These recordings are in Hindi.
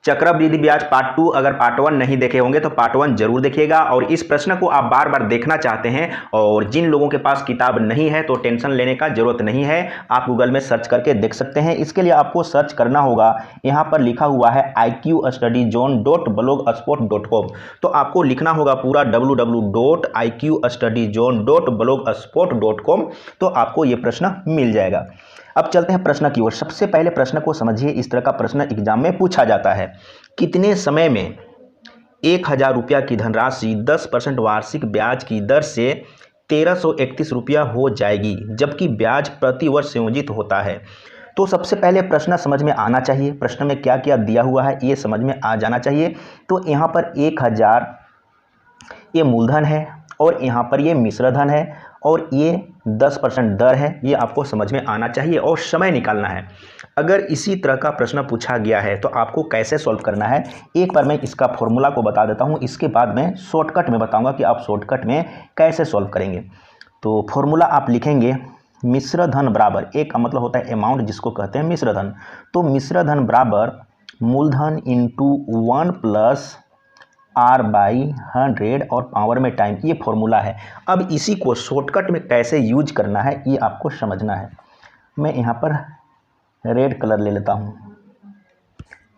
चक्रवृद्धि ब्याज पार्ट 2 अगर पार्ट 1 नहीं देखे होंगे तो पार्ट 1 जरूर देखिएगा। और इस प्रश्न को आप बार बार देखना चाहते हैं और जिन लोगों के पास किताब नहीं है तो टेंशन लेने का जरूरत नहीं है, आप गूगल में सर्च करके देख सकते हैं। इसके लिए आपको सर्च करना होगा, यहाँ पर लिखा हुआ है iqstudyzone.blogspot.com। तो आपको लिखना होगा पूरा www.iqstudyzone.blogspot.com, तो आपको ये प्रश्न मिल जाएगा। अब चलते हैं प्रश्न की ओर। सबसे पहले प्रश्न को समझिए। इस तरह का प्रश्न एग्जाम में पूछा जाता है, कितने समय में 1000 रुपया की धनराशि 10% वार्षिक ब्याज की दर से 1331 रुपया हो जाएगी, जबकि ब्याज प्रति वर्ष संयोजित होता है। तो सबसे पहले प्रश्न समझ में आना चाहिए, प्रश्न में क्या क्या दिया हुआ है ये समझ में आ जाना चाहिए। तो यहाँ पर 1000 ये मूलधन है और यहाँ पर ये मिश्र धन है और ये 10% दर है, ये आपको समझ में आना चाहिए और समय निकालना है। अगर इसी तरह का प्रश्न पूछा गया है तो आपको कैसे सॉल्व करना है, एक बार मैं इसका फॉर्मूला को बता देता हूँ, इसके बाद मैं शॉर्टकट में बताऊंगा कि आप शॉर्टकट में कैसे सॉल्व करेंगे। तो फॉर्मूला आप लिखेंगे, मिश्र धन बराबर, एक का मतलब होता है अमाउंट जिसको कहते हैं मिश्र धन, तो मिश्र धन बराबर मूलधन इंटू 1 प्लस R/100 और पावर में टाइम, ये फॉर्मूला है। अब इसी को शॉर्टकट में कैसे यूज करना है ये आपको समझना है। मैं यहाँ पर रेड कलर ले लेता हूँ।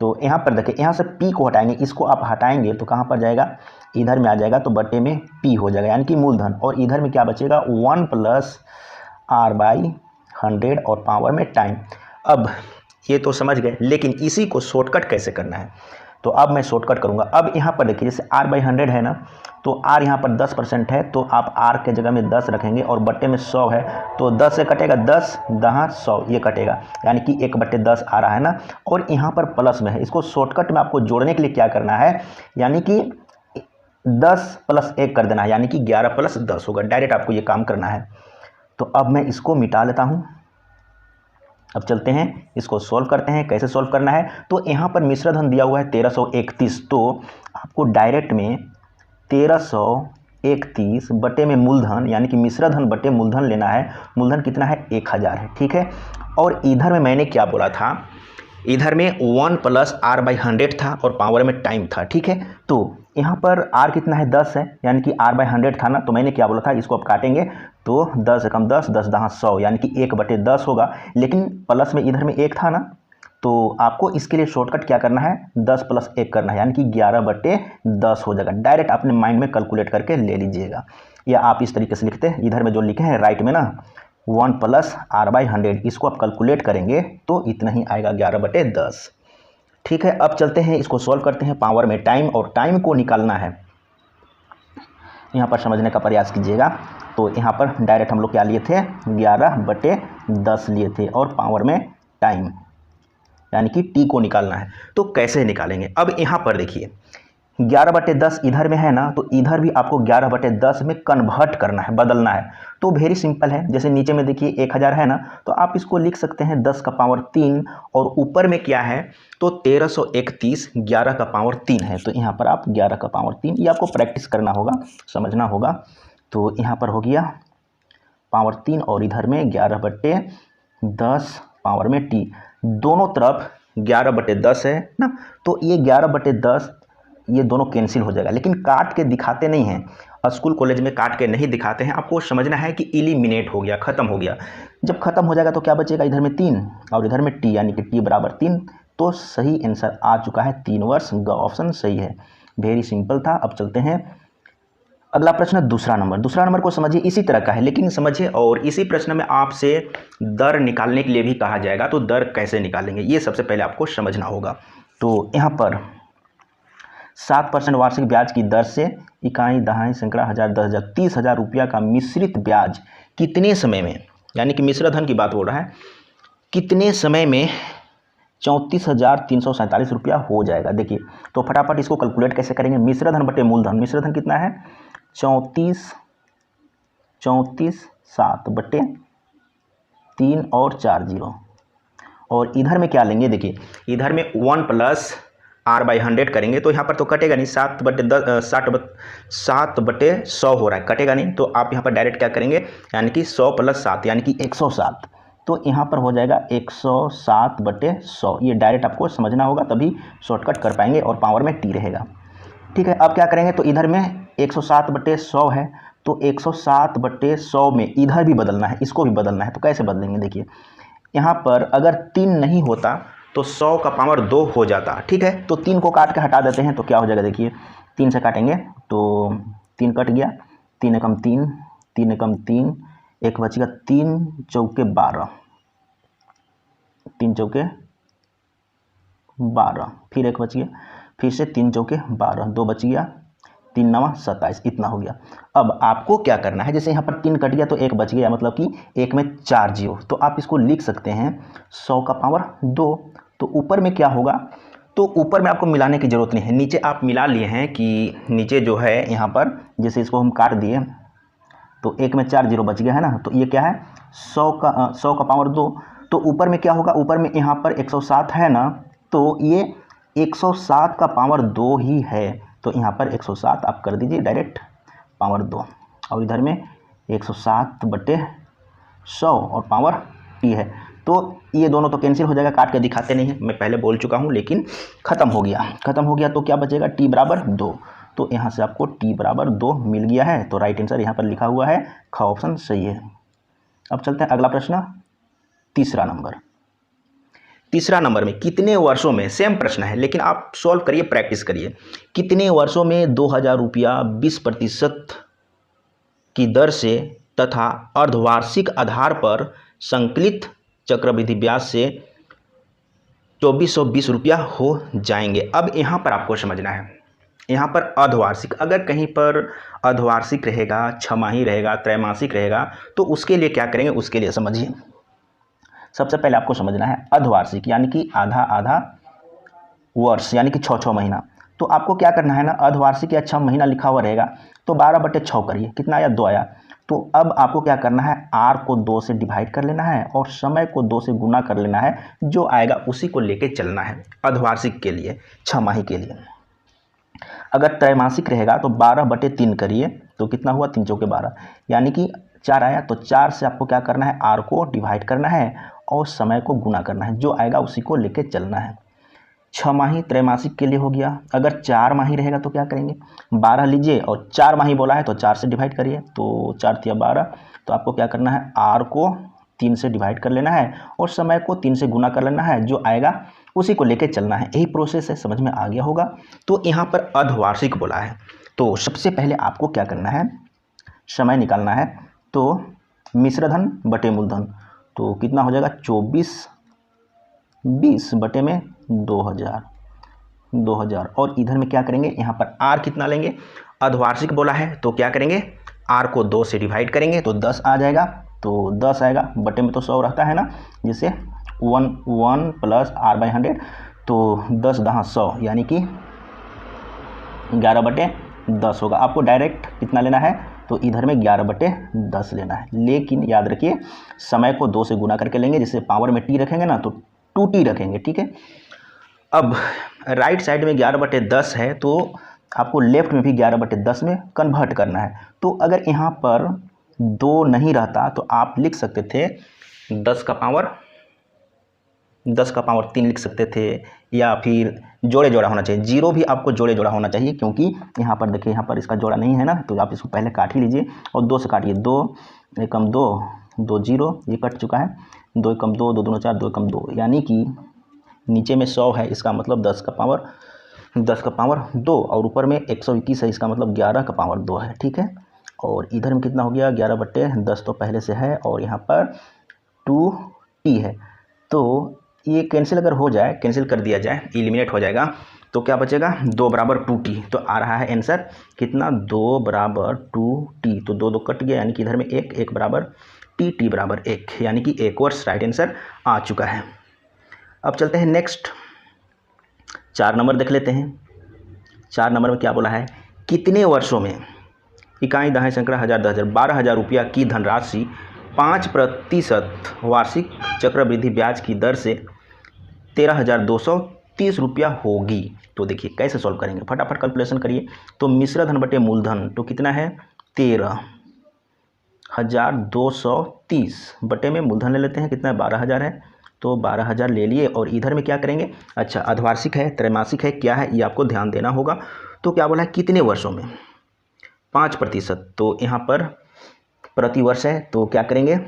तो यहाँ पर देखिए, यहाँ से P को हटाएंगे, इसको आप हटाएंगे तो कहाँ पर जाएगा, इधर में आ जाएगा, तो बटे में P हो जाएगा यानी कि मूलधन, और इधर में क्या बचेगा 1 प्लस R/100 और पावर में टाइम। अब ये तो समझ गए, लेकिन इसी को शॉर्टकट कैसे करना है, तो अब मैं शॉर्टकट करूंगा। अब यहाँ पर देखिए, जैसे R/100 है ना, तो R यहाँ पर 10% है, तो आप R के जगह में 10 रखेंगे और बट्टे में 100 है, तो 10 से कटेगा 10, 10 100 ये कटेगा, यानी कि 1/10 आ रहा है ना। और यहाँ पर प्लस में है, इसको शॉर्टकट में आपको जोड़ने के लिए क्या करना है, यानी कि 10 + 1 कर देना है, यानी कि 11 + 10 होगा। डायरेक्ट आपको ये काम करना है। तो अब मैं इसको मिटा लेता हूँ। अब चलते हैं इसको सॉल्व करते हैं, कैसे सॉल्व करना है। तो यहाँ पर मिश्र धन दिया हुआ है 1331, तो आपको डायरेक्ट में 1331 बटे में मूलधन, यानी कि मिश्र धन बटे मूलधन लेना है। मूलधन कितना है, 1000 है, ठीक है। और इधर में मैंने क्या बोला था, इधर में 1 प्लस R/100 था और पावर में टाइम था, ठीक है। तो यहाँ पर R कितना है, 10 है, यानी कि R/100 था ना, तो मैंने क्या बोला था, इसको आप काटेंगे तो 10 से कम 10, 10 10 100, यानी कि 1/10 होगा। लेकिन प्लस में इधर में 1 था ना, तो आपको इसके लिए शॉर्टकट क्या करना है, 10 + 1 करना है, यानी कि 11/10 हो जाएगा। डायरेक्ट अपने माइंड में कैलकुलेट करके ले लीजिएगा, या आप इस तरीके से लिखते हैं, इधर में जो लिखे हैं राइट में ना 1 प्लस R/100, इसको आप कैलकुलेट करेंगे तो इतना ही आएगा, 11/10, ठीक है। अब चलते हैं इसको सॉल्व करते हैं। पावर में टाइम, और टाइम को निकालना है, यहाँ पर समझने का प्रयास कीजिएगा। तो यहाँ पर डायरेक्ट हम लोग क्या लिए थे, 11/10 लिए थे, और पावर में टाइम यानी कि T को निकालना है। तो कैसे निकालेंगे, अब यहाँ पर देखिए 11/10 इधर में है ना, तो इधर भी आपको 11/10 में कन्वर्ट करना है, बदलना है। तो वेरी सिंपल है, जैसे नीचे में देखिए 1000 है ना, तो आप इसको लिख सकते हैं 10 का पावर 3, और ऊपर में क्या है, तो 1331 11 का पावर 3 है, तो यहाँ पर आप 11 का पावर 3, ये आपको प्रैक्टिस करना होगा, समझना होगा। तो यहाँ पर हो गया पावर 3 और इधर में 11/10 पावर में T, दोनों तरफ 11/10 है ना, तो ये 11/10 ये दोनों कैंसिल हो जाएगा। लेकिन काट के दिखाते नहीं हैं, स्कूल कॉलेज में काट के नहीं दिखाते हैं। आपको समझना है कि इलिमिनेट हो गया, खत्म हो गया। जब खत्म हो जाएगा तो क्या बचेगा, इधर में 3 और इधर में T, यानी कि T बराबर 3। तो सही आंसर आ चुका है 3 वर्ष, ग ऑप्शन सही है। वेरी सिंपल था। अब चलते हैं अगला प्रश्न, दूसरा नंबर को समझिए, इसी तरह का है लेकिन समझिए। और इसी प्रश्न में आपसे दर निकालने के लिए भी कहा जाएगा, तो दर कैसे निकालेंगे ये सबसे पहले आपको समझना होगा। तो यहाँ पर 7% वार्षिक ब्याज की दर से इकाई, दहाई, सैकड़ा, हजार, 10,000, 30,000 रुपया का मिश्रित ब्याज कितने समय में, यानी कि मिश्र धन की बात हो रहा है, कितने समय में 34,347 रुपया हो जाएगा। देखिए तो फटाफट इसको कैलकुलेट कैसे करेंगे, मिश्र धन बटे मूलधन, मिश्र धन कितना है 34 7 बटे 3 और 4 0, और इधर में क्या लेंगे, देखिए इधर में 1 प्लस R/100 करेंगे तो यहाँ पर तो कटेगा नहीं, 7/100 हो रहा है, कटेगा नहीं। तो आप यहाँ पर डायरेक्ट क्या करेंगे, यानी कि 100 + 7 यानी कि 107, तो यहाँ पर हो जाएगा 107/100। ये डायरेक्ट आपको समझना होगा, तभी शॉर्टकट कर पाएंगे और पावर में टी रहेगा। ठीक है, अब क्या करेंगे, तो इधर में 107/100 है, तो 107/100 में इधर भी बदलना है, इसको भी बदलना है। तो कैसे बदलेंगे, देखिए यहाँ पर अगर 3 नहीं होता तो 100 का पावर 2 हो जाता। ठीक है, तो 3 को काट के हटा देते हैं, तो क्या हो जाएगा, देखिए 3 से काटेंगे तो 3 कट गया, 3 एकम 3, 3 एकम 3, एक बचेगा 3 चौके 12, 3 चौके 12, फिर एक बच गया, फिर से 3 चौके 12, 2 बच गया, 3 9 27, इतना हो गया। अब आपको क्या करना है, जैसे यहाँ पर 3 कट गया तो एक बच गया, मतलब कि एक में 4 जीरो, तो आप इसको लिख सकते हैं 100 का पावर 2। तो ऊपर में क्या होगा, तो ऊपर में आपको मिलाने की ज़रूरत नहीं है, नीचे आप मिला लिए हैं कि नीचे जो है यहाँ पर जैसे इसको हम काट दिए तो एक में 4 जीरो बच गया है ना, तो ये क्या है 100 का पावर 2। तो ऊपर में क्या होगा, ऊपर में यहाँ पर 107 है ना, तो ये 107 का पावर 2 ही है, तो यहाँ पर 107 आप कर दीजिए डायरेक्ट पावर 2, और इधर में 107/100 और पावर टी है। तो ये दोनों तो कैंसिल हो जाएगा, काट के दिखाते नहीं हैं, मैं पहले बोल चुका हूँ, लेकिन ख़त्म हो गया। तो क्या बचेगा, टी बराबर 2। तो यहाँ से आपको टी बराबर 2 मिल गया है, तो राइट आंसर यहाँ पर लिखा हुआ है, ख ऑप्शन सही है। अब चलते हैं अगला प्रश्न, तीसरा नंबर में कितने वर्षों में, सेम प्रश्न है लेकिन आप सॉल्व करिए, प्रैक्टिस करिए। कितने वर्षों में 2000 रुपया 20% की दर से तथा अर्धवार्षिक आधार पर संकलित चक्रवृद्धि ब्याज से 2420 रुपया हो जाएंगे। अब यहाँ पर आपको समझना है, यहाँ पर अर्धवार्षिक, अगर कहीं पर अर्धवार्षिक रहेगा, छमाही रहेगा, त्रैमासिक रहेगा, तो उसके लिए क्या करेंगे, उसके लिए समझिए। सबसे पहले आपको समझना है अर्धवार्षिक यानी कि आधा आधा वर्ष, यानी कि 6 महीना। तो आपको क्या करना है ना, अर्धवार्षिक या 6 महीना लिखा हुआ रहेगा, तो 12/6 करिए, कितना आया, 2 आया। तो अब आपको क्या करना है, आर को 2 से डिवाइड कर लेना है और समय को 2 से गुना कर लेना है, जो आएगा उसी को लेके चलना है अर्धवार्षिक के लिए, 6 माही के लिए। अगर त्रैमासिक रहेगा तो 12/3 करिए, तो कितना हुआ, 3 चौके 12, यानी कि 4 आया। तो 4 से आपको क्या करना है, आर को डिवाइड करना है और समय को गुना करना है, जो आएगा उसी को लेके चलना है। 6 माही त्रैमासिक के लिए हो गया। अगर 4 माही रहेगा तो क्या करेंगे, 12 लीजिए और 4 माही बोला है तो 4 से डिवाइड करिए, तो 4 तिया 12। तो आपको क्या करना है, आर को 3 से डिवाइड कर लेना है और समय को 3 से गुना कर लेना है, जो आएगा उसी को लेके चलना है। यही प्रोसेस है, समझ में आ गया होगा। तो यहाँ पर अर्धवार्षिक बोला है, तो सबसे पहले आपको क्या करना है, समय निकालना है। तो मिश्रधन बटे मूलधन, तो कितना हो जाएगा, 2420 बटे में 2000, और इधर में क्या करेंगे, यहाँ पर आर कितना लेंगे, अर्धवार्षिक बोला है तो क्या करेंगे, आर को 2 से डिवाइड करेंगे तो 10 आ जाएगा, तो 10 आएगा, बटे में तो 100 रहता है ना, जिससे 1 प्लस r/100, तो 10 10 100, यानी कि 11/10 होगा। आपको डायरेक्ट कितना लेना है, तो इधर में 11/10 लेना है, लेकिन याद रखिए समय को 2 से गुना करके लेंगे, जिससे पावर में टी रखेंगे ना तो 2t रखेंगे। ठीक है, अब राइट साइड में 11/10 है, तो आपको लेफ्ट में भी 11/10 में कन्वर्ट करना है। तो अगर यहाँ पर 2 नहीं रहता तो आप लिख सकते थे 10 का पावर 3 लिख सकते थे, या फिर जोड़े जोड़ा होना चाहिए, जीरो भी आपको जोड़े जोड़ा होना चाहिए, क्योंकि यहाँ पर देखिए यहाँ पर इसका जोड़ा नहीं है ना, तो आप इसको पहले काट ही लीजिए और 2 से काटिए, 2 एकम 2, 2 जीरो, ये कट चुका है, 2 एकम 2, 2 दूना 4, 2 एकम 2, यानी कि नीचे में 100 है, इसका मतलब 10 का पावर 2, और ऊपर में 121 है, इसका मतलब 11 का पावर 2 है। ठीक है, और इधर में कितना हो गया, 11/10 तो पहले से है, और यहाँ पर 2t है, तो ये कैंसिल अगर हो जाए, कैंसिल कर दिया जाए, एलिमिनेट हो जाएगा, तो क्या बचेगा, 2 बराबर 2t। तो आ रहा है आंसर कितना, 2 बराबर 2t, तो 2 कट गया, यानी कि इधर में 1 बराबर t बराबर 1, यानी कि 1 वर्ष राइट आंसर आ चुका है। अब चलते हैं नेक्स्ट, 4 नंबर देख लेते हैं। 4 नंबर में क्या बोला है, कितने वर्षों में इकाई दहाई सैकड़ा हज़ार 10,000 12,000 रुपया की धनराशि 5% वार्षिक चक्रवृद्धि ब्याज की दर से 13,230 रुपया होगी। तो देखिए कैसे सॉल्व करेंगे, फटाफट कैलकुलेशन करिए। तो मिश्रधन बटे मूलधन, तो कितना है, 1230 बटे में मूलधन ले लेते हैं, कितना है 12,000 है, तो 12,000 ले लिए। और इधर में क्या करेंगे, अच्छा अर्धवार्षिक है त्रैमासिक है क्या है, ये आपको ध्यान देना होगा। तो क्या बोला है कितने वर्षों में, 5%, तो यहाँ पर प्रति वर्ष है, तो क्या करेंगे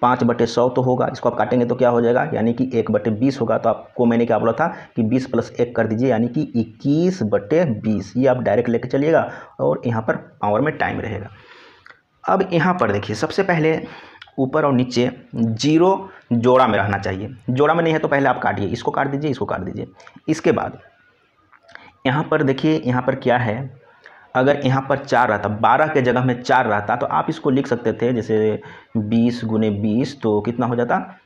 5/100 तो होगा, इसको आप काटेंगे तो क्या हो जाएगा, यानी कि 1/20 होगा। तो आपको मैंने क्या बोला था कि 20 + 1 कर दीजिए, यानी कि 21/20, ये आप डायरेक्ट लेके चलिएगा और यहाँ पर पावर में टाइम रहेगा। अब यहाँ पर देखिए सबसे पहले ऊपर और नीचे जीरो जोड़ा में रहना चाहिए, जोड़ा में नहीं है तो पहले आप काटिए, इसको काट दीजिए, इसको काट दीजिए। इसके बाद यहाँ पर देखिए, यहाँ पर क्या है, अगर यहाँ पर 4 रहता, 12 के जगह में 4 रहता तो आप इसको लिख सकते थे जैसे 20 × 20, तो कितना हो जाता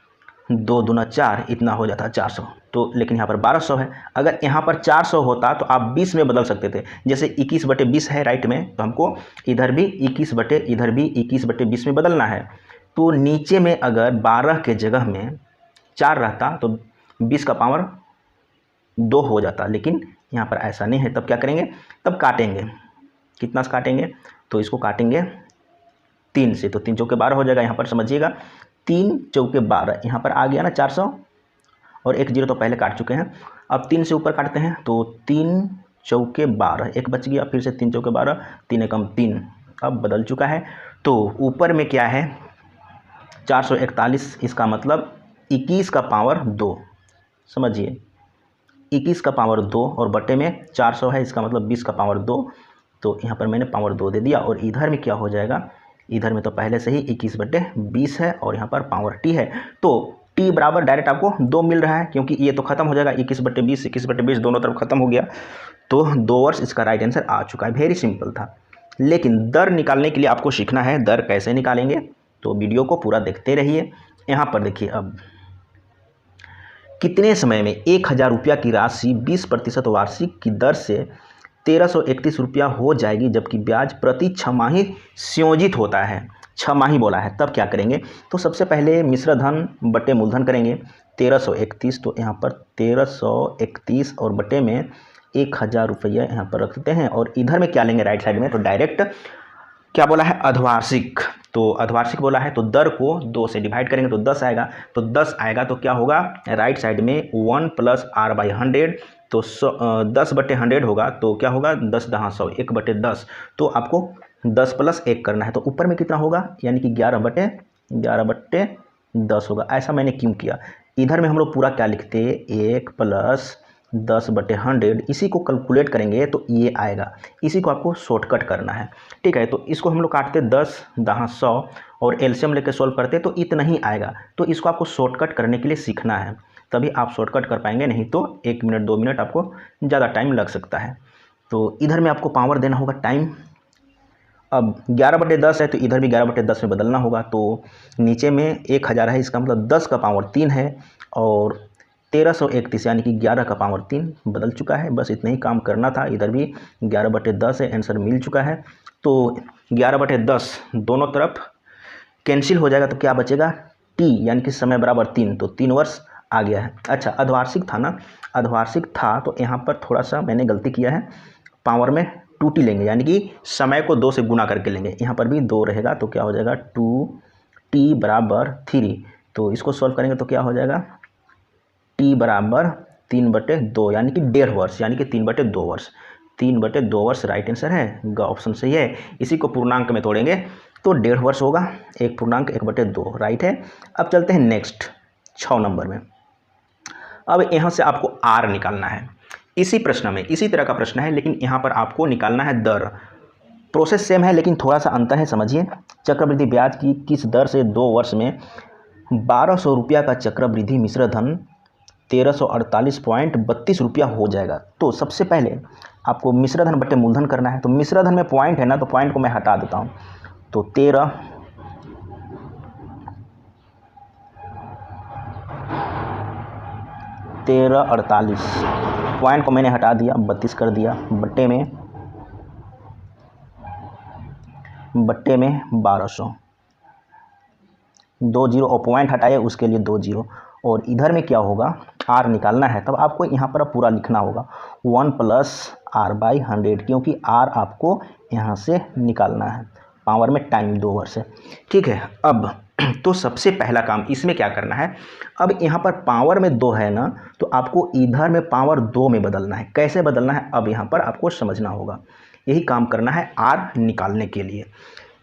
2 दूना 4, इतना हो जाता 400। तो लेकिन यहाँ पर 1200 है, अगर यहाँ पर 400 होता तो आप 20 में बदल सकते थे, जैसे 21/20 है राइट में, तो हमको इधर भी 21/20 में बदलना है। तो नीचे में अगर 12 के जगह में 4 रहता तो 20 का पावर 2 हो जाता, लेकिन यहाँ पर ऐसा नहीं है। तब क्या करेंगे, तब काटेंगे, कितना से काटेंगे, तो इसको काटेंगे 3 से, तो 3 चौके 12 हो जाएगा। यहाँ पर समझिएगा 3 चौके 12, यहाँ पर आ गया ना 400, और 1 0 तो पहले काट चुके हैं। अब 3 से ऊपर काटते हैं, तो 3 चौके 12, 1 बच गया, फिर से 3 चौके 12, 3 एकम 3, अब बदल चुका है। तो ऊपर में क्या है 441, इसका मतलब 21 का पावर 2, समझिए 21 का पावर 2, और बटे में 400 है, इसका मतलब 20 का पावर 2, तो यहाँ पर मैंने पावर 2 दे दिया। और इधर में क्या हो जाएगा, इधर में तो पहले से ही 21/20 है और यहाँ पर पावर t है, तो t बराबर डायरेक्ट आपको 2 मिल रहा है, क्योंकि ये तो खत्म हो जाएगा, 21/20 21/20 दोनों तरफ खत्म हो गया, तो 2 वर्ष इसका राइट आंसर आ चुका है। वेरी सिंपल था। लेकिन दर निकालने के लिए आपको सीखना है, दर कैसे निकालेंगे, तो वीडियो को पूरा देखते रहिए। यहाँ पर देखिए, अब कितने समय में 1,000 रुपया की राशि 20% वार्षिक की दर से 1331 रुपया हो जाएगी, जबकि ब्याज प्रति छमाही संयोजित होता है, छमाही बोला है। तब क्या करेंगे, तो सबसे पहले मिश्र धन बटे मूलधन करेंगे 1331, तो यहाँ पर 1331 और बटे में 1,000 रुपया यहाँ पर रखते हैं। और इधर में क्या लेंगे राइट साइड में, तो डायरेक्ट क्या बोला है अर्धवार्षिक, तो अर्धवार्षिक बोला है, तो दर को 2 से डिवाइड करेंगे तो 10 आएगा, तो 10 आएगा तो क्या होगा राइट साइड में 1 + r/100, तो 10/100 होगा, तो क्या होगा 10 × 100 1/10, तो आपको 10 + 1 करना है, तो ऊपर में कितना होगा, यानी कि 11/10 होगा। ऐसा मैंने क्यों किया, इधर में हम लोग पूरा क्या लिखते 1 + 10/100, इसी को कैलकुलेट करेंगे तो ये आएगा, इसी को आपको शॉर्टकट करना है, ठीक है। तो इसको हम लोग काटते 10 × 100 और एलसीएम लेके सॉल्व करते तो इतना ही आएगा। तो इसको आपको शॉर्टकट करने के लिए सीखना है, तभी आप शॉर्टकट कर पाएंगे, नहीं तो 1 मिनट 2 मिनट आपको ज़्यादा टाइम लग सकता है। तो इधर में आपको पावर देना होगा टाइम, अब 11/10 है तो इधर भी 11/10 में बदलना होगा, तो नीचे में 1,000 है, इसका मतलब 10 का पावर 3 है, और 1331 यानी कि 11 का पावर 3 बदल चुका है। बस इतना ही काम करना था, इधर भी 11/10 है, आंसर मिल चुका है। तो 11/10 दोनों तरफ कैंसिल हो जाएगा, तो क्या बचेगा t यानी कि समय बराबर 3, तो 3 वर्ष आ गया है। अच्छा अर्धवार्षिक था ना, अर्धवार्षिक था तो यहाँ पर थोड़ा सा मैंने गलती किया है, पावर में 2t लेंगे, यानी कि समय को 2 से गुना करके लेंगे, यहाँ पर भी 2 रहेगा, तो क्या हो जाएगा 2t = 3, तो इसको सॉल्व करेंगे तो क्या हो जाएगा t = 3/2, यानी कि 1.5 वर्ष, यानी कि 3/2 वर्ष, 3/2 वर्ष राइट आंसर है, ऑप्शन सही है। इसी को पूर्णांक में तोड़ेंगे तो 1.5 वर्ष होगा, 1 पूर्णांक 1/2 राइट है। अब चलते हैं नेक्स्ट 6 नंबर में। अब यहाँ से आपको r निकालना है, इसी प्रश्न में इसी तरह का प्रश्न है, लेकिन यहाँ पर आपको निकालना है दर। प्रोसेस सेम है लेकिन थोड़ा सा अंतर है, समझिए। चक्रवृद्धि ब्याज की किस दर से 2 वर्ष में 1200 रुपया का चक्रवृद्धि मिश्र धन 1348.32 रुपया हो जाएगा। तो सबसे पहले आपको मिश्र धन बटे मूलधन करना है, तो मिश्र धन में पॉइंट है ना, तो पॉइंट को मैं हटा देता हूँ, तो 1348 पॉइंट को मैंने हटा दिया, 32 कर दिया, बट्टे में 1200, 2 0 और पॉइंट हटाए उसके लिए 2 0, और इधर में क्या होगा r निकालना है, तब आपको यहाँ पर पूरा लिखना होगा 1 + r/100, क्योंकि r आपको यहाँ से निकालना है, पावर में टाइम 2 वर्ष है, ठीक है। अब तो सबसे पहला काम इसमें क्या करना है, अब यहाँ पर पावर में 2 है ना, तो आपको इधर में पावर 2 में बदलना है। कैसे बदलना है अब यहाँ पर आपको समझना होगा, यही काम करना है आर निकालने के लिए।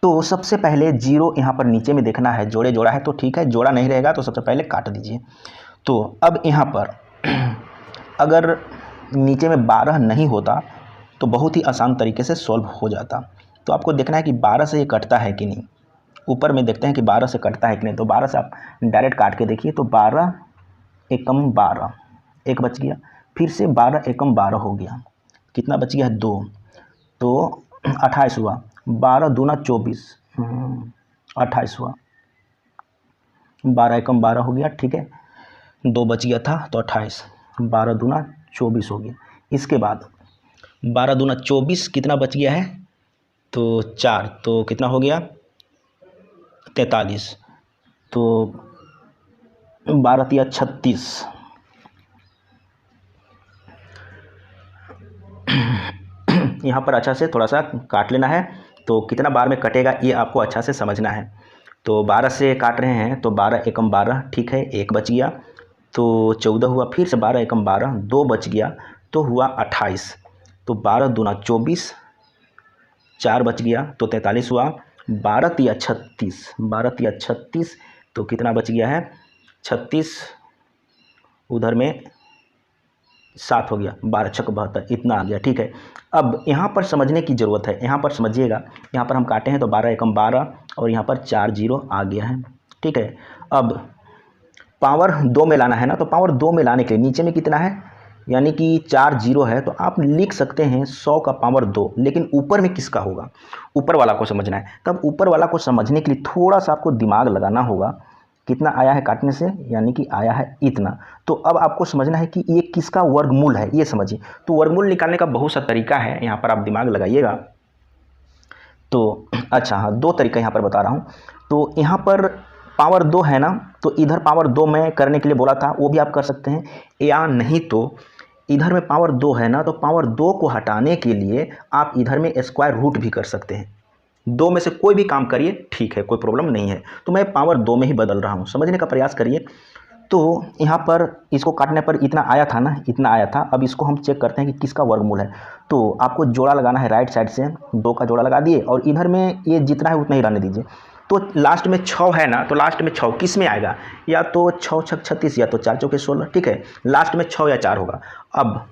तो सबसे पहले 0 यहाँ पर नीचे में देखना है, जोड़े जोड़ा है तो ठीक है, जोड़ा नहीं रहेगा तो सबसे पहले काट दीजिए। तो अब यहाँ पर अगर नीचे में 12 नहीं होता तो बहुत ही आसान तरीके से सॉल्व हो जाता। तो आपको देखना है कि 12 से ये कटता है कि नहीं, ऊपर में देखते हैं कि 12 से कटता है कि नहीं। तो 12 से आप डायरेक्ट काट के देखिए, तो 12 एकम 12, एक बच गया, फिर से 12 एकम 12 हो गया, कितना बच गया 2, तो 28 हुआ, 12 दूना 24, 28 हुआ, 12 एकम 12 हो गया, ठीक है, 2 बच गया था तो 28, 12 दूना 24 हो गया। इसके बाद 12 दूना 24 कितना बच गया है, तो 4, तो कितना हो गया 43, तो 12 तिया 36, यहाँ पर अच्छा से थोड़ा सा काट लेना है। तो कितना बार में कटेगा ये आपको अच्छा से समझना है। तो 12 से काट रहे हैं तो 12 एकम 12, ठीक है, 1 बच गया तो 14 हुआ, फिर से 12 एकम 12, 2 बच गया तो हुआ 28, तो 12 दूना 24, 4 बच गया तो 43 हुआ, 12 तिया 36, 12 तिया 36, तो कितना बच गया है 36, उधर में 7 हो गया, 12 छक 72, इतना आ गया, ठीक है। अब यहाँ पर समझने की ज़रूरत है, यहाँ पर समझिएगा, यहाँ पर हम काटे हैं तो 12 एकम 12 और यहाँ पर 4 0 आ गया है, ठीक है। अब पावर 2 में लाना है ना, तो पावर 2 में लाने के लिए नीचे में कितना है, यानी कि 4 0 है, तो आप लिख सकते हैं 100 का पावर 2, लेकिन ऊपर में किसका होगा, ऊपर वाला को समझना है। तब ऊपर वाला को समझने के लिए थोड़ा सा आपको दिमाग लगाना होगा। कितना आया है काटने से, यानी कि आया है इतना। तो अब आपको समझना है कि ये किसका वर्गमूल है, ये समझिए। तो वर्गमूल निकालने का बहुत सा तरीका है, यहाँ पर आप दिमाग लगाइएगा। तो अच्छा हाँ, 2 तरीका यहाँ पर बता रहा हूँ। तो यहाँ पर पावर 2 है ना, तो इधर पावर 2 में करने के लिए बोला था, वो भी आप कर सकते हैं, या नहीं तो इधर में पावर 2 है ना, तो पावर 2 को हटाने के लिए आप इधर में स्क्वायर रूट भी कर सकते हैं। 2 में से कोई भी काम करिए, ठीक है, कोई प्रॉब्लम नहीं है। तो मैं पावर 2 में ही बदल रहा हूँ, समझने का प्रयास करिए। तो यहाँ पर इसको काटने पर इतना आया था ना, इतना आया था। अब इसको हम चेक करते हैं कि किसका वर्गमूल है। तो आपको जोड़ा लगाना है, राइट साइड से 2 का जोड़ा लगा दिए और इधर में ये जितना है उतना ही रहने दीजिए। तो लास्ट में 6 है ना, तो लास्ट में 6 किस में आएगा, या तो 6 6 36 या तो 4 चौके 16, ठीक है। लास्ट में 6 या 4 होगा। अब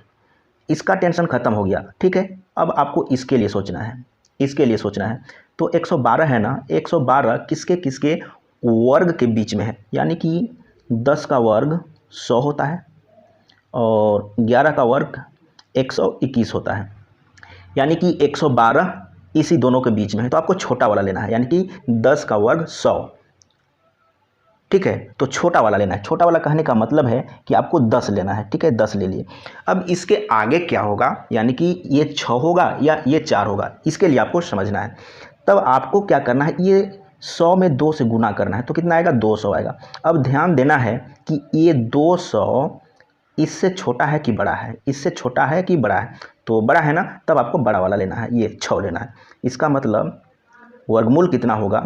इसका टेंशन खत्म हो गया, ठीक है। अब आपको इसके लिए सोचना है, इसके लिए सोचना है। तो 112 है ना, 112 किसके किसके वर्ग के बीच में है, यानी कि 10 का वर्ग 100 होता है और 11 का वर्ग 121 होता है, यानी कि 112 इसी दोनों के बीच में है। तो आपको छोटा वाला लेना है, यानी कि 10 का वर्ग 100, ठीक है। तो छोटा वाला लेना है। छोटा वाला कहने का मतलब है कि आपको 10 लेना है, ठीक है, 10 ले लिए। अब इसके आगे क्या होगा, यानी कि ये 6 होगा या ये 4 होगा, इसके लिए आपको समझना है। तब आपको क्या करना है, ये 100 में 2 से गुना करना है, तो कितना आएगा 200 आएगा। अब ध्यान देना है कि ये 200 इससे छोटा है कि बड़ा है, इससे छोटा है कि बड़ा है, तो बड़ा है ना, तब आपको बड़ा वाला लेना है, ये 6 लेना है। इसका मतलब वर्गमूल कितना होगा,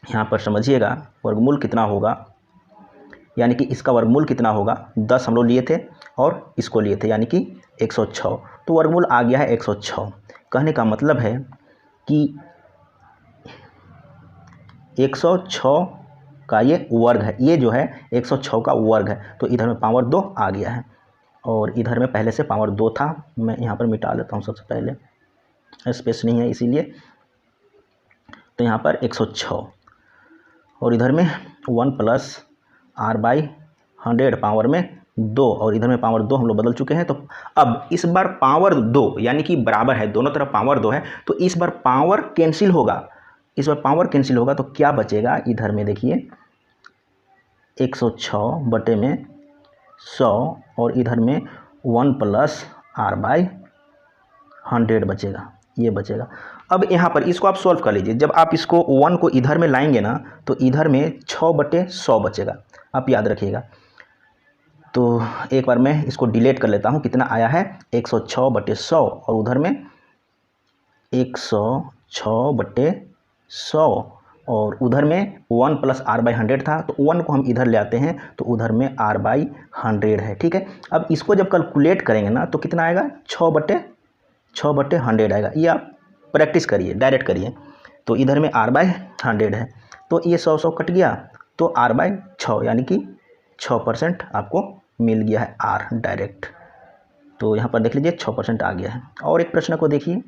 यहाँ पर समझिएगा, वर्गमूल कितना होगा, यानी कि इसका वर्गमूल कितना होगा, 10 हम लोग लिए थे और इसको लिए थे, यानी कि 106। तो वर्गमूल आ गया है 106। कहने का मतलब है कि 106 का ये वर्ग है, ये जो है 106 का वर्ग है। तो इधर में पावर 2 आ गया है और इधर में पहले से पावर 2 था। मैं यहाँ पर मिटा लेता हूँ, सबसे पहले स्पेस नहीं है इसीलिए। तो यहाँ पर 106 और इधर में 1 प्लस r/100 पावर में 2 और इधर में पावर 2 हम लोग बदल चुके हैं। तो अब इस बार पावर 2 यानी कि बराबर है, दोनों तरफ पावर 2 है, तो इस बार पावर कैंसिल होगा, इस बार पावर कैंसिल होगा। तो क्या बचेगा, इधर में देखिए 106 बटे में 100 और इधर में 1 प्लस r/100 बचेगा, ये बचेगा। अब यहाँ पर इसको आप सॉल्व कर लीजिए। जब आप इसको 1 को इधर में लाएंगे ना, तो इधर में 6 बटे 100 बचेगा, आप याद रखिएगा। तो एक बार मैं इसको डिलीट कर लेता हूँ। कितना आया है 106 बटे 100 और उधर में 106 6/100 और उधर में 1 + r/100 था, तो 1 को हम इधर ले आते हैं तो उधर में r/100 है। ठीक है, अब इसको जब कैलकुलेट करेंगे ना तो कितना आएगा, 6/100 आएगा। ये आप प्रैक्टिस करिए, डायरेक्ट करिए। तो इधर में r/100 है, तो ये 100 कट गया तो r/6 यानी कि 6% आपको मिल गया है r डायरेक्ट। तो यहाँ पर देख लीजिए 6% आ गया है। और एक प्रश्न को देखिए,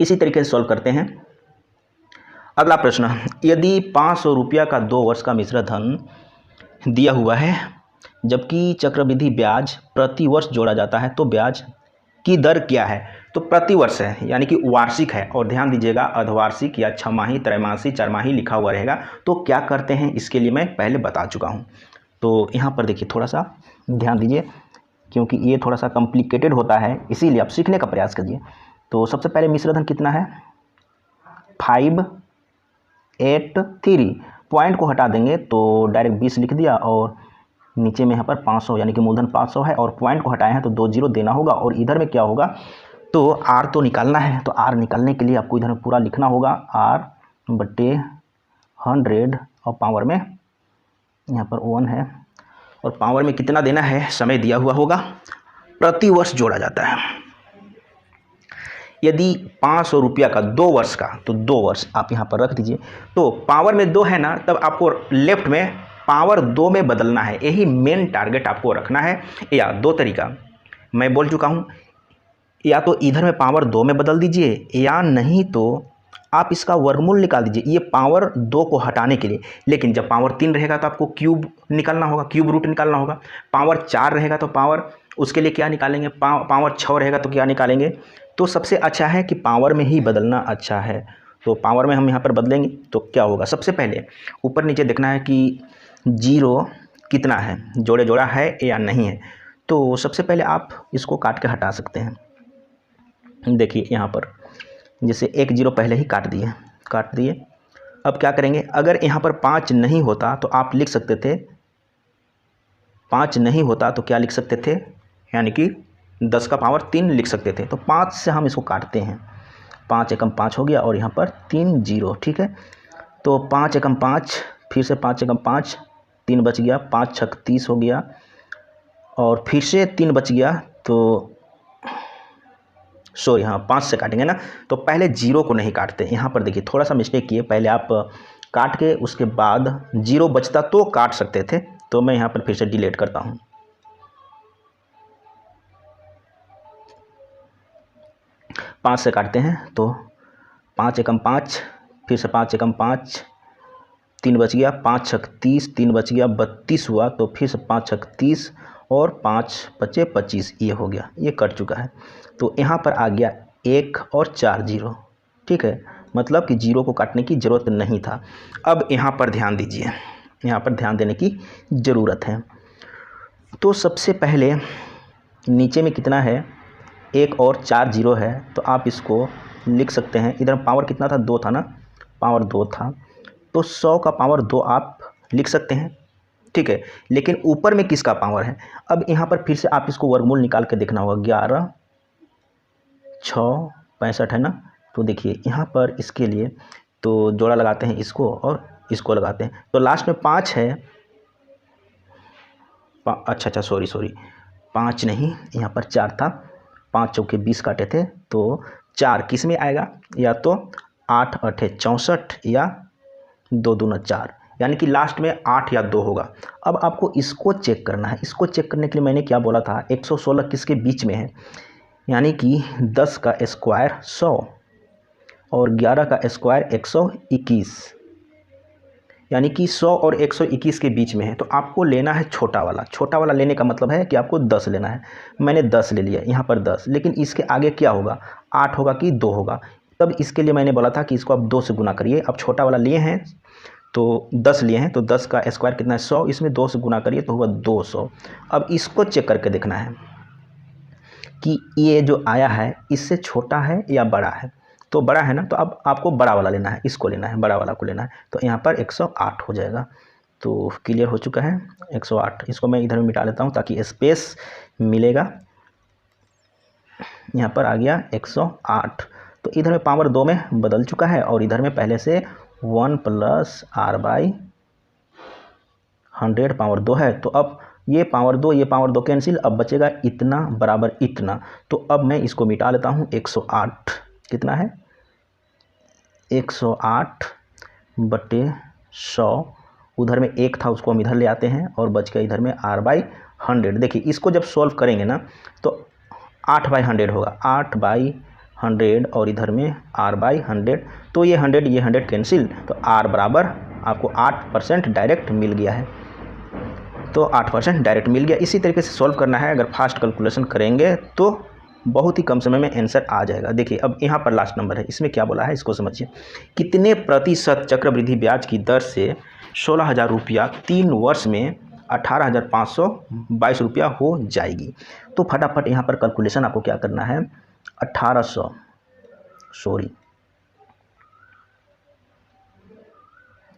इसी तरीके से सॉल्व करते हैं। अगला प्रश्न, यदि 500 रुपया का 2 वर्ष का मिश्र धन दिया हुआ है जबकि चक्रवृद्धि ब्याज प्रति वर्ष जोड़ा जाता है तो ब्याज की दर क्या है। तो प्रति वर्ष है यानी कि वार्षिक है, और ध्यान दीजिएगा अर्धवार्षिक या छमाही, त्रैमासी, चारमाही लिखा हुआ रहेगा। तो क्या करते हैं इसके लिए मैं पहले बता चुका हूँ। तो यहाँ पर देखिए थोड़ा सा ध्यान दीजिए क्योंकि ये थोड़ा सा कॉम्प्लिकेटेड होता है, इसीलिए आप सीखने का प्रयास कीजिए। तो सबसे पहले मिश्रधन कितना है, 583। पॉइंट को हटा देंगे तो डायरेक्ट 20 लिख दिया, और नीचे में यहाँ पर 500 यानी कि मूलधन 500 है, और पॉइंट को हटाए हैं तो 2 0 देना होगा। और इधर में क्या होगा, तो आर तो निकालना है, तो आर निकालने के लिए आपको इधर में पूरा लिखना होगा r/100 और पावर में यहाँ पर 1 है, और पावर में कितना देना है, समय दिया हुआ होगा, प्रति वर्ष जोड़ा जाता है। यदि 500 रुपया का 2 वर्ष का, तो 2 वर्ष आप यहाँ पर रख दीजिए। तो पावर में 2 है ना, तब आपको लेफ्ट में पावर 2 में बदलना है, यही मेन टारगेट आपको रखना है। या 2 तरीका मैं बोल चुका हूँ, या तो इधर में पावर 2 में बदल दीजिए, या नहीं तो आप इसका वर्गमूल निकाल दीजिए, ये पावर 2 को हटाने के लिए। लेकिन जब पावर 3 रहेगा तो आपको क्यूब निकालना होगा, क्यूब रूट निकालना होगा। पावर 4 रहेगा तो पावर, उसके लिए क्या निकालेंगे, पावर 6 रहेगा तो क्या निकालेंगे। तो सबसे अच्छा है कि पावर में ही बदलना अच्छा है। तो पावर में हम यहाँ पर बदलेंगे तो क्या होगा, सबसे पहले ऊपर नीचे देखना है कि 0 कितना है, जोड़े जोड़ा है या नहीं है। तो सबसे पहले आप इसको काट के हटा सकते हैं। देखिए यहाँ पर जैसे 1 0 पहले ही काट दिए। अब क्या करेंगे, अगर यहाँ पर 5 नहीं होता तो आप लिख सकते थे, 5 नहीं होता तो क्या लिख सकते थे, यानी कि 10 का पावर 3 लिख सकते थे। तो 5 से हम इसको काटते हैं, 5 एकम 5 हो गया, और यहाँ पर 3 0। ठीक है, तो 5 एकम 5, फिर से 5 एकम 5, 3 बच गया, 5 छक 30 हो गया, और फिर से 3 बच गया। तो सॉरी, हाँ 5 से काटेंगे ना, तो पहले 0 को नहीं काटते। यहाँ पर देखिए थोड़ा सा मिस्टेक किए, पहले आप काट के उसके बाद 0 बचता तो काट सकते थे। तो मैं यहाँ पर फिर से डिलीट करता हूँ। पाँच से काटते हैं तो 5 एकम 5, फिर से 5 एकम 5, 3 बच गया, 5 छक 30, 3 बच गया, 32 हुआ, तो फिर से 5 छक 30 और 5 बचे 25, ये हो गया, ये कट चुका है। तो यहाँ पर आ गया 1 और 4 0। ठीक है, मतलब कि 0 को काटने की ज़रूरत नहीं था। अब यहाँ पर ध्यान दीजिए, यहाँ पर ध्यान देने की ज़रूरत है। तो सबसे पहले नीचे में कितना है, 1 और 4 0 है, तो आप इसको लिख सकते हैं। इधर पावर कितना था, 2 था ना, पावर 2 था, तो 100 का पावर 2 आप लिख सकते हैं। ठीक है, लेकिन ऊपर में किसका पावर है, अब यहाँ पर फिर से आप इसको वर्गमूल निकाल के देखना होगा। 11 6 65 है ना। तो देखिए यहाँ पर इसके लिए तो जोड़ा लगाते हैं, इसको और इसको लगाते हैं, तो लास्ट में 5 है। अच्छा सॉरी 5 नहीं, यहाँ पर 4 था, 5 चौके 20 काटे थे, तो 4 किस में आएगा, या तो 8 8 64 या 2 दूना 4, यानी कि लास्ट में 8 या 2 होगा। अब आपको इसको चेक करना है। इसको चेक करने के लिए मैंने क्या बोला था, 116 किसके बीच में है, यानी कि 10 का स्क्वायर 100 और 11 का स्क्वायर 121, यानी कि 100 और 121 के बीच में है। तो आपको लेना है छोटा वाला। छोटा वाला लेने का मतलब है कि आपको 10 लेना है। मैंने 10 ले लिया, यहाँ पर 10, लेकिन इसके आगे क्या होगा, 8 होगा कि 2 होगा। तब इसके लिए मैंने बोला था कि इसको आप 2 से गुना करिए। अब छोटा वाला लिए हैं तो 10 लिए हैं, तो 10 का स्क्वायर कितना है, 100, इसमें 2 से गुना करिए तो होगा 200। अब इसको चेक करके देखना है कि ये जो आया है इससे छोटा है या बड़ा है। तो बड़ा है ना, तो अब आपको बड़ा वाला लेना है, इसको लेना है, बड़ा वाला को लेना है। तो यहाँ पर 108 हो जाएगा। तो क्लियर हो चुका है 108। इसको मैं इधर में मिटा लेता हूँ ताकि स्पेस मिलेगा। यहाँ पर आ गया 108। तो इधर में पावर 2 में बदल चुका है और इधर में पहले से 1 प्लस r बाई 100 पावर 2 है। तो अब ये पावर 2 कैंसिल, अब बचेगा इतना बराबर इतना। तो अब मैं इसको मिटा लेता हूँ। 108 कितना है, 108 बटे 100, उधर में 1 था उसको हम इधर ले आते हैं और बच गया इधर में r बाई 100। देखिए इसको जब सॉल्व करेंगे ना तो 8 बाई 100 होगा, 8 बाई 100 और इधर में r बाई 100। तो ये 100 कैंसिल, तो r बराबर आपको 8% डायरेक्ट मिल गया है। तो 8% डायरेक्ट मिल गया। इसी तरीके से सॉल्व करना है। अगर फास्ट कैलकुलेशन करेंगे तो बहुत ही कम समय में आंसर आ जाएगा। देखिए अब यहाँ पर लास्ट नंबर है, इसमें क्या बोला है इसको समझिए। कितने प्रतिशत चक्रवृद्धि ब्याज की दर से 16,000 रुपया 3 वर्ष में 18,522 रुपया हो जाएगी। तो फटाफट यहाँ पर कैलकुलेशन आपको क्या करना है, 1800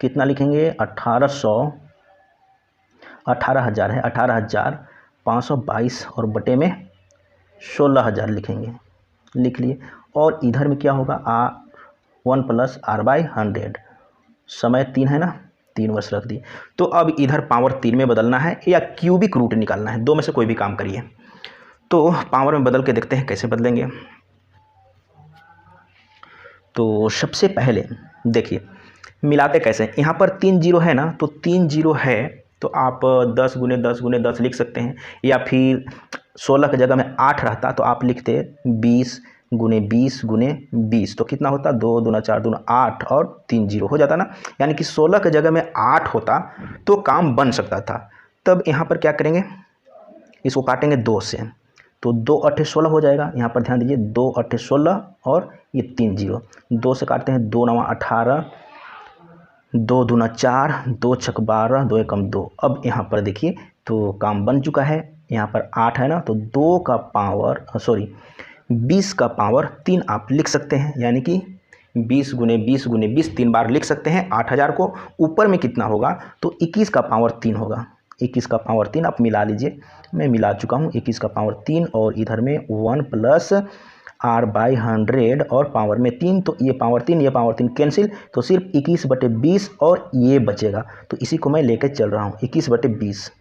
कितना लिखेंगे, 18,000 है, 18,522 और बटे में 16,000 लिखेंगे, लिख लिए। और इधर में क्या होगा, 1 प्लस r बाई 100, समय 3 है ना, 3 वर्ष रख दिए। तो अब इधर पावर 3 में बदलना है या क्यूबिक रूट निकालना है, 2 में से कोई भी काम करिए। तो पावर में बदल के देखते हैं कैसे बदलेंगे। तो सबसे पहले देखिए मिलाते कैसे, यहाँ पर 3 जीरो है ना, तो 3 जीरो है तो आप 10 गुने 10 गुने 10 लिख सकते हैं, या फिर 16 की जगह में 8 रहता तो आप लिखते 20 गुने 20 गुने 20, तो कितना होता, 2 दूना 4 दूना 8 और 3 जीरो हो जाता ना। यानी कि 16 की जगह में 8 होता तो काम बन सकता था। तब यहाँ पर क्या करेंगे, इसको काटेंगे 2 से, तो 2 8 16 हो जाएगा। यहाँ पर ध्यान दीजिए, 2 8 16 और ये 3 जीरो, 2 से काटते हैं, 2 9 18, 2 दूना 4, 2 छक 12, 2 एकम 2। अब यहाँ पर देखिए तो काम बन चुका है। यहाँ पर 8 है ना, तो 2 का पावर 20 का पावर 3 आप लिख सकते हैं, यानी कि 20 गुने 20 गुने 20 3 बार लिख सकते हैं 8000 को। ऊपर में कितना होगा, तो 21 का पावर 3 होगा, 21 का पावर 3 आप मिला लीजिए। मैं मिला चुका हूँ 21 का पावर 3, और इधर में 1 प्लस r बाई 100 और पावर में 3, तो ये पावर 3 कैंसिल, तो सिर्फ 21 बटे 20 और ये बचेगा। तो इसी को मैं लेकर चल रहा हूँ, 21 बटे 20,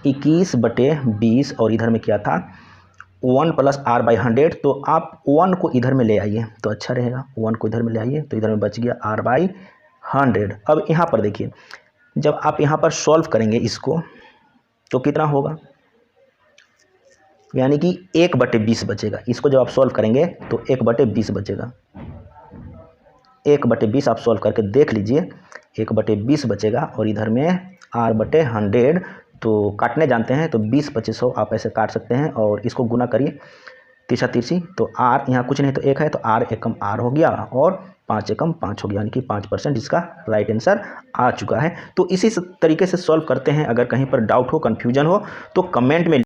21 बटे 20, और इधर में क्या था 1 प्लस r बाई 100, तो आप 1 को इधर में ले आइए तो अच्छा रहेगा, 1 को इधर में ले आइए तो इधर में बच गया r बाई 100। अब यहाँ पर देखिए, जब आप यहाँ पर सॉल्व करेंगे इसको तो कितना होगा, यानी कि 1 बटे 20 बचेगा। इसको जब आप सॉल्व करेंगे तो 1 बटे 20 बचेगा, 1 बटे 20 आप सॉल्व करके देख लीजिए, 1 बटे 20 बचेगा। और इधर में r बटे 100, तो काटने जानते हैं तो 20 25 100 आप ऐसे काट सकते हैं, और इसको गुना करिए तीसरा तीसरी, तो r यहाँ कुछ नहीं तो 1 है, तो r एकम r हो गया और 5 एकम 5 हो गया, यानी कि 5% इसका राइट आंसर आ चुका है। तो इसी तरीके से सॉल्व करते हैं। अगर कहीं पर डाउट हो, कन्फ्यूजन हो तो कमेंट में